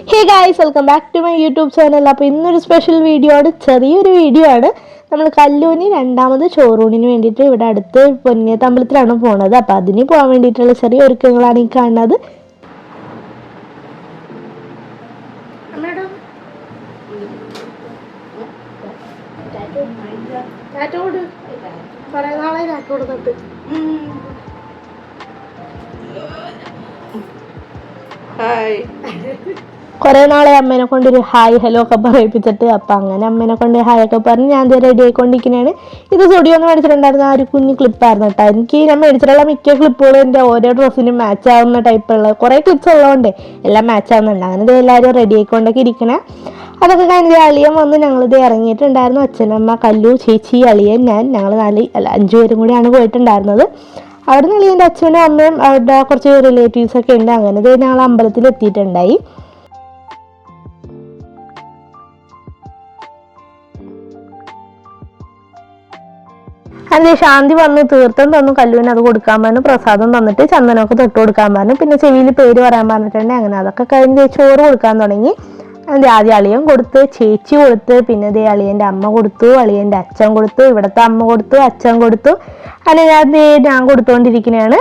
Hey guys, welcome back to my YouTube channel. അപ്പോൾ ഇന്നൊരു special video ആണ്, ചെറിയൊരു വീഡിയോ ആണ്. നമ്മൾ കല്ലൂനി രണ്ടാമത് ചോറൂണിന് വേണ്ടിയിട്ട് ഇവിടെ അടുത്ത് പൊന്നിയത്ത് അമ്പലത്തിലാണ് പോകുന്നത്. അപ്പോൾ അതിന് പോകാൻ വേണ്ടിയിട്ടുള്ള ചെറിയ ഒരുക്കങ്ങളാണ് ഈ കാണുന്നത്. കുറേ നാളെ അമ്മേനെ കൊണ്ടൊരു ഹായ് ഹലോ ഒക്കെ പറയിപ്പിച്ചിട്ട് അപ്പം അങ്ങനെ അമ്മേനെ കൊണ്ട് ഹായ് ഒക്കെ പറഞ്ഞ് ഞാൻ റെഡി ആയിക്കൊണ്ടിരിക്കുന്നതാണ്. ഇത് സ്റ്റുഡിയോ എന്ന് മേടിച്ചിട്ടുണ്ടായിരുന്ന ആ ഒരു കുഞ്ഞു ക്ലിപ്പായിരുന്നു കേട്ടോ. എനിക്ക് ഞാൻ മേടിച്ചിട്ടുള്ള മിക്ക ക്ലിപ്പുകളും എൻ്റെ ഓരോ ഡ്രസ്സിനും മാച്ച് ആവുന്ന ടൈപ്പുള്ള കുറേ ക്ലിപ്സ് ഉള്ളതുകൊണ്ട് എല്ലാം മാച്ച് ആവുന്നുണ്ട്. അങ്ങനെ ഇത് എല്ലാവരും റെഡി ആയിക്കൊണ്ടൊക്കെ ഇരിക്കണേ. അതൊക്കെ കഴിഞ്ഞ് അളിയൻ വന്ന് ഞങ്ങളിത് ഇറങ്ങിയിട്ടുണ്ടായിരുന്നു. അച്ഛനമ്മ, കല്ലു, ചേച്ചി, അളിയൻ, ഞങ്ങൾ 5 പേരും കൂടിയാണ് പോയിട്ടുണ്ടായിരുന്നത്. അവിടെ നിന്ന് അളിയൻ്റെ അച്ഛനും അമ്മയും അവരുടെ കുറച്ച് റിലേറ്റീവ്സൊക്കെ ഉണ്ട്. അങ്ങനെ ഞങ്ങൾ അമ്പലത്തിൽ എത്തിയിട്ടുണ്ടായി. അതിന് ശാന്തി വന്ന് തീർത്ഥം തന്നു, കല്ലുവിന് അത് കൊടുക്കാൻ പറഞ്ഞു, പ്രസാദം തന്നിട്ട് ചന്ദനമൊക്കെ തൊട്ട് കൊടുക്കാൻ പറഞ്ഞു, പിന്നെ ചെവിയിൽ പേര് പറയാൻ പറഞ്ഞിട്ടുണ്ട്. അങ്ങനെ അതൊക്കെ കഴിഞ്ഞ് ചോറ് കൊടുക്കാൻ തുടങ്ങി. അത് ആദ്യം അളിയൻ കൊടുത്ത്, ചേച്ചി കൊടുത്ത്, പിന്നെ ദേ അളിയൻ്റെ അമ്മ കൊടുത്തു, അളിയൻ്റെ അച്ഛൻ കൊടുത്തു, ഇവിടുത്തെ അമ്മ കൊടുത്തു, അച്ഛൻ കൊടുത്തു. അങ്ങനെ ഞാൻ കൊടുത്തുകൊണ്ടിരിക്കുന്നതാണ്.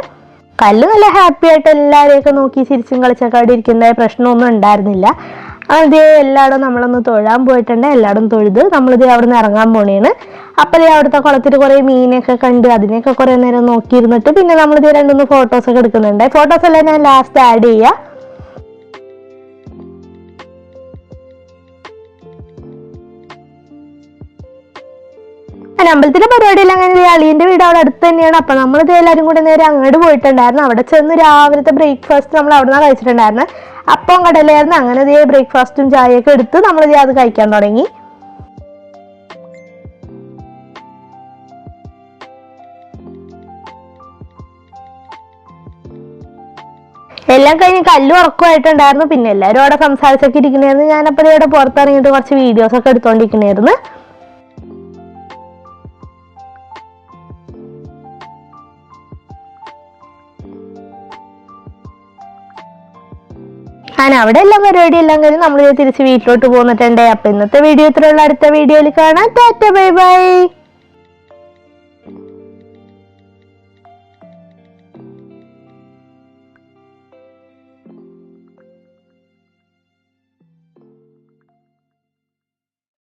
കല്ല് നല്ല ഹാപ്പി ആയിട്ട് എല്ലാവരെയൊക്കെ നോക്കി ചിരിച്ചും കളിച്ചൊക്കെ അവിടെ ഇരിക്കുന്നതായ പ്രശ്നമൊന്നും ഉണ്ടായിരുന്നില്ല. അതേ എല്ലായിടും നമ്മളൊന്ന് തൊഴാൻ പോയിട്ടുണ്ട്. എല്ലായിടും തൊഴുത് നമ്മളിത് അവിടെ നിന്ന് ഇറങ്ങാൻ പോണേണ്. അപ്പം അവിടുത്തെ കുളത്തിൽ കുറേ മീനൊക്കെ കണ്ട് അതിനെയൊക്കെ കുറേ നേരം നോക്കിയിരുന്നിട്ട് പിന്നെ നമ്മളിത് 2-3 ഫോട്ടോസൊക്കെ എടുക്കുന്നുണ്ട്. ഫോട്ടോസ് എല്ലാം ഞാൻ ലാസ്റ്റ് ആഡ് ചെയ്യാം. അമ്പലത്തിലെ പരിപാടിയെല്ലാം അങ്ങനെ അളിയൻ്റെ വീട് അവിടെ അടുത്ത് തന്നെയാണ്. അപ്പം നമ്മളിത് എല്ലാവരും കൂടെ നേരെ അങ്ങോട്ട് പോയിട്ടുണ്ടായിരുന്നു. അവിടെ ചെന്ന് രാവിലത്തെ ബ്രേക്ക്ഫാസ്റ്റ് നമ്മൾ അവിടെ നിന്നാണ് കഴിച്ചിട്ടുണ്ടായിരുന്നു. അപ്പം കടലായിരുന്നു. അങ്ങനെ ഇതേ ബ്രേക്ക്ഫാസ്റ്റും ചായയൊക്കെ എടുത്ത് നമ്മളിത് അത് കഴിക്കാൻ തുടങ്ങി. എല്ലാം കഴിഞ്ഞ് കല്ല് ഉറക്കമായിട്ടുണ്ടായിരുന്നു. പിന്നെ എല്ലാവരും അവിടെ സംസാരിച്ചൊക്കെ ഇരിക്കണായിരുന്നു. ഞാനപ്പോൾ ഇവിടെ പുറത്തിറങ്ങിയിട്ട് കുറച്ച് വീഡിയോസൊക്കെ എടുത്തോണ്ടിരിക്കണായിരുന്നു. അവിടെ എല്ലാം പരിപാടി എല്ലാം കഴിഞ്ഞ് നമ്മൾ തിരിച്ച് വീട്ടിലോട്ട് പോന്നിട്ടുണ്ട്. അപ്പൊ ഇന്നത്തെ വീഡിയോ ഇത്രയുള്ള. അടുത്ത വീഡിയോയിൽ കാണാം. Tata bye bye.